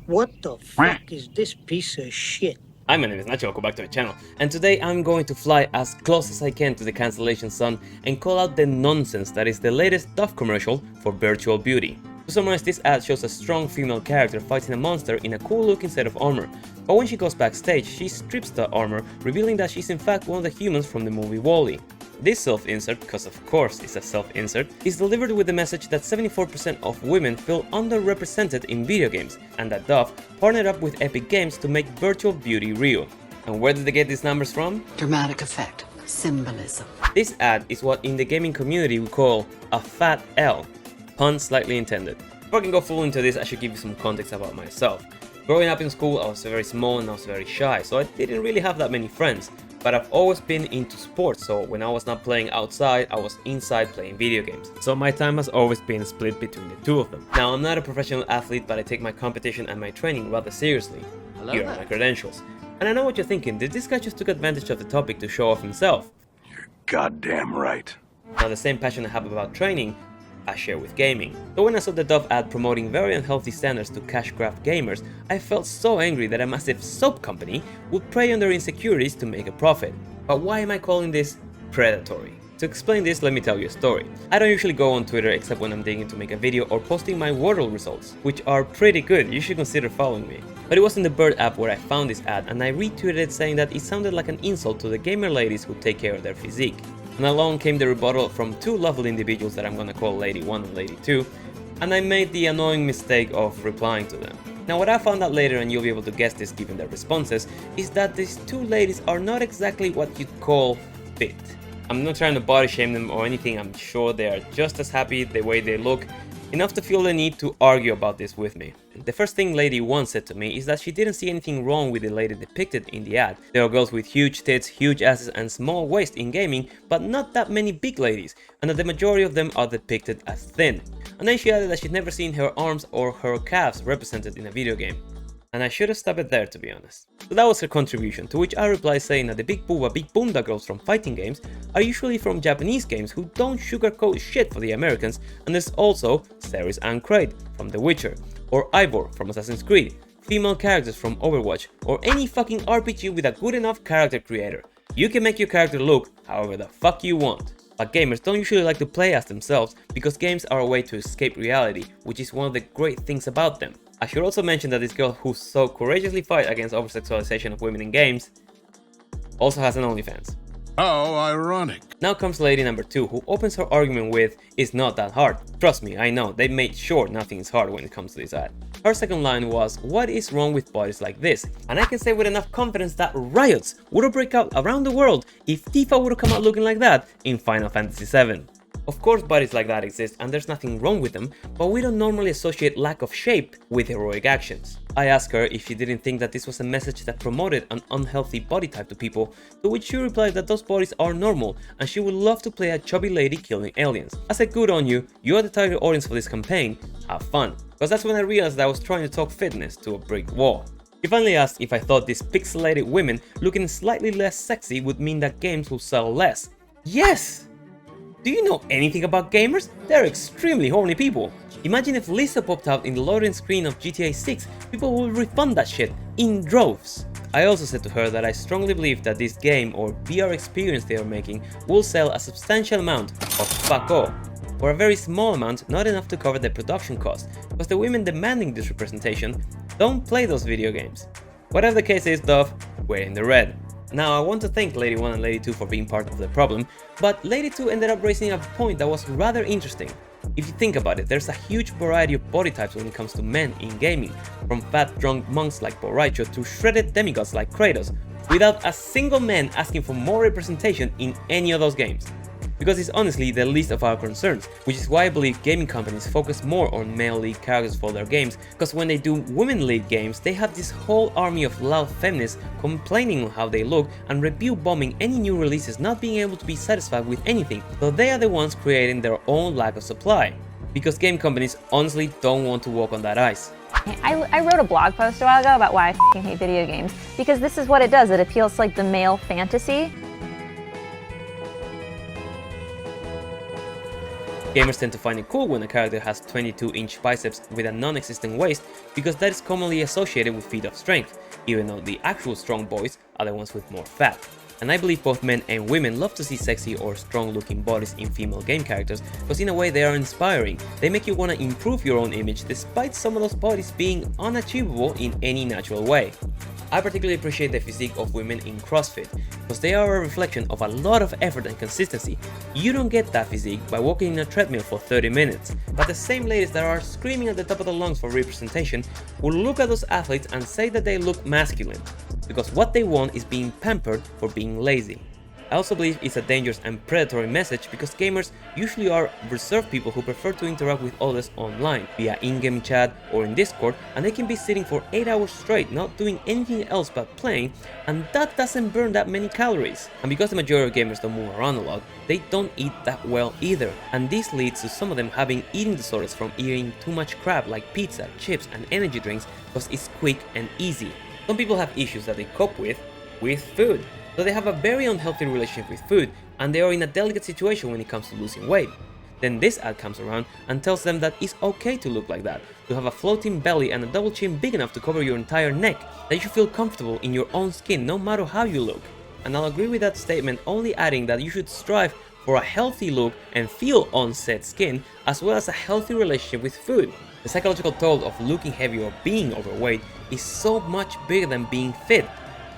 What the fuck is this piece of shit? Hi, my name is Nacho, welcome back to my channel, and today I'm going to fly as close as I can to the cancellation sun and call out the nonsense that is the latest Dove commercial for virtual beauty. To summarize, this ad shows a strong female character fighting a monster in a cool looking set of armor, but when she goes backstage, she strips the armor, revealing that she's in fact one of the humans from the movie WALL-E. This self-insert, because of course it's a self-insert, is delivered with the message that 74% of women feel underrepresented in video games, and that Dove partnered up with Epic Games to make virtual beauty real. And where did they get these numbers from? Dramatic effect. Symbolism. This ad is what in the gaming community we call a fat L, pun slightly intended. Before I can go full into this, I should give you some context about myself. Growing up in school, I was very small and I was very shy, so I didn't really have that many friends. But I've always been into sports, so when I was not playing outside, I was inside playing video games. So my time has always been split between the two of them. Now, I'm not a professional athlete, but I take my competition and my training rather seriously. Here are my credentials. And I know what you're thinking, did this guy just took advantage of the topic to show off himself? You're goddamn right. Now, the same passion I have about training, I share with gaming. So when I saw the Dove ad promoting very unhealthy standards to cash grab gamers, I felt so angry that a massive soap company would prey on their insecurities to make a profit. But why am I calling this predatory? To explain this, let me tell you a story. I don't usually go on Twitter except when I'm digging to make a video or posting my Wordle results, which are pretty good, you should consider following me. But it was in the Bird app where I found this ad and I retweeted it saying that it sounded like an insult to the gamer ladies who take care of their physique. And along came the rebuttal from two lovely individuals that I'm gonna call Lady 1 and Lady 2, and I made the annoying mistake of replying to them. Now what I found out later, and you'll be able to guess this given their responses, is that these two ladies are not exactly what you'd call fit. I'm not trying to body shame them or anything, I'm sure they are just as happy the way they look, enough to feel the need to argue about this with me. The first thing Lady 1 said to me is that she didn't see anything wrong with the lady depicted in the ad. There are girls with huge tits, huge asses and small waist in gaming, but not that many big ladies, and that the majority of them are depicted as thin. And then she added that she'd never seen her arms or her calves represented in a video game. And I should have stopped it there, to be honest. So that was her contribution, to which I replied saying that the big booba, big bunda girls from fighting games are usually from Japanese games who don't sugarcoat shit for the Americans, and there's also Ceres and Kraid from The Witcher, or Ivor from Assassin's Creed, female characters from Overwatch, or any fucking RPG with a good enough character creator. You can make your character look however the fuck you want. But gamers don't usually like to play as themselves because games are a way to escape reality, which is one of the great things about them. I should also mention that this girl who so courageously fight against over-sexualization of women in games also has an OnlyFans. How ironic. Now comes lady number 2, who opens her argument with, "It's not that hard." Trust me, I know, they made sure nothing is hard when it comes to this ad. Her second line was, "What is wrong with bodies like this?" And I can say with enough confidence that riots would have break out around the world if Tifa would have come out looking like that in Final Fantasy VII. Of course bodies like that exist and there's nothing wrong with them, but we don't normally associate lack of shape with heroic actions. I asked her if she didn't think that this was a message that promoted an unhealthy body type to people, to which she replied that those bodies are normal and she would love to play a chubby lady killing aliens. I said, good on you, you are the target audience for this campaign, have fun. Because that's when I realized that I was trying to talk fitness to a brick wall. He finally asked if I thought these pixelated women looking slightly less sexy would mean that games will sell less. Yes! Do you know anything about gamers? They're extremely horny people. Imagine if Lisa popped out in the loading screen of GTA 6, people will refund that shit in droves. I also said to her that I strongly believe that this game or VR experience they are making will sell a substantial amount of fuck all, or a very small amount, not enough to cover the production cost, because the women demanding this representation don't play those video games. Whatever the case is, Dove, we're in the red. Now, I want to thank Lady 1 and Lady 2 for being part of the problem, but Lady 2 ended up raising a point that was rather interesting. If you think about it, there's a huge variety of body types when it comes to men in gaming, from fat drunk monks like Borraicho to shredded demigods like Kratos, without a single man asking for more representation in any of those games. Because it's honestly the least of our concerns, which is why I believe gaming companies focus more on male lead characters for their games, because when they do women lead games, they have this whole army of loud feminists complaining on how they look and review bombing any new releases not being able to be satisfied with anything, so they are the ones creating their own lack of supply. Because game companies honestly don't want to walk on that ice. I wrote a blog post a while ago about why I f***ing hate video games, because this is what it does, it appeals to like the male fantasy. Gamers tend to find it cool when a character has 22-inch biceps with a non-existent waist because that is commonly associated with feat of strength, even though the actual strong boys are the ones with more fat. And I believe both men and women love to see sexy or strong looking bodies in female game characters because in a way they are inspiring. They make you want to improve your own image despite some of those bodies being unachievable in any natural way. I particularly appreciate the physique of women in CrossFit because they are a reflection of a lot of effort and consistency. You don't get that physique by walking in a treadmill for 30 minutes, but the same ladies that are screaming at the top of the lungs for representation will look at those athletes and say that they look masculine, because what they want is being pampered for being lazy. I also believe it's a dangerous and predatory message because gamers usually are reserved people who prefer to interact with others online via in-game chat or in Discord, and they can be sitting for 8 hours straight not doing anything else but playing, and that doesn't burn that many calories. And because the majority of gamers don't move around a lot, they don't eat that well either, and this leads to some of them having eating disorders from eating too much crap like pizza, chips and energy drinks because it's quick and easy. Some people have issues that they cope with food. So they have a very unhealthy relationship with food, and they are in a delicate situation when it comes to losing weight. Then this ad comes around and tells them that it's okay to look like that, to have a floating belly and a double chin big enough to cover your entire neck, that you should feel comfortable in your own skin no matter how you look. And I'll agree with that statement, only adding that you should strive for a healthy look and feel on said skin, as well as a healthy relationship with food. The psychological toll of looking heavy or being overweight is so much bigger than being fit,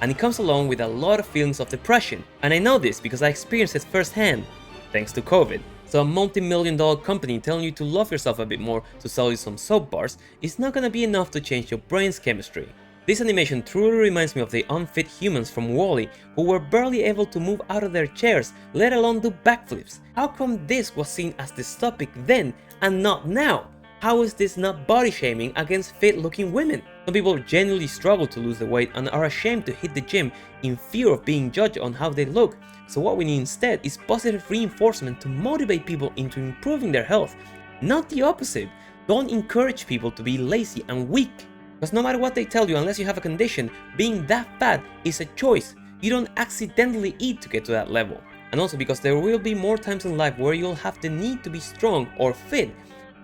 and it comes along with a lot of feelings of depression. And I know this because I experienced it firsthand, thanks to COVID. So a multi-million-dollar company telling you to love yourself a bit more to sell you some soap bars is not gonna be enough to change your brain's chemistry. This animation truly reminds me of the unfit humans from WALL-E who were barely able to move out of their chairs, let alone do backflips. How come this was seen as dystopic then and not now? How is this not body shaming against fit looking women? Some people genuinely struggle to lose the weight and are ashamed to hit the gym in fear of being judged on how they look. So what we need instead is positive reinforcement to motivate people into improving their health, not the opposite. Don't encourage people to be lazy and weak. Because no matter what they tell you, unless you have a condition, being that fat is a choice. You don't accidentally eat to get to that level. And also because there will be more times in life where you'll have the need to be strong or fit,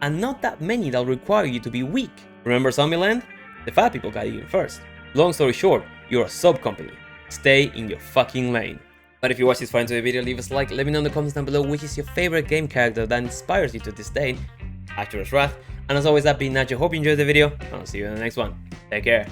and not that many that'll require you to be weak. Remember Zombieland? The fat people got eaten first. Long story short, you're a sub company. Stay in your fucking lane. But if you watch this far into the video, leave us a like, let me know in the comments down below which is your favorite game character that inspires you to this day. Actor's Wrath. And as always, I've been Nacho. Hope you enjoyed the video, and I'll see you in the next one. Take care.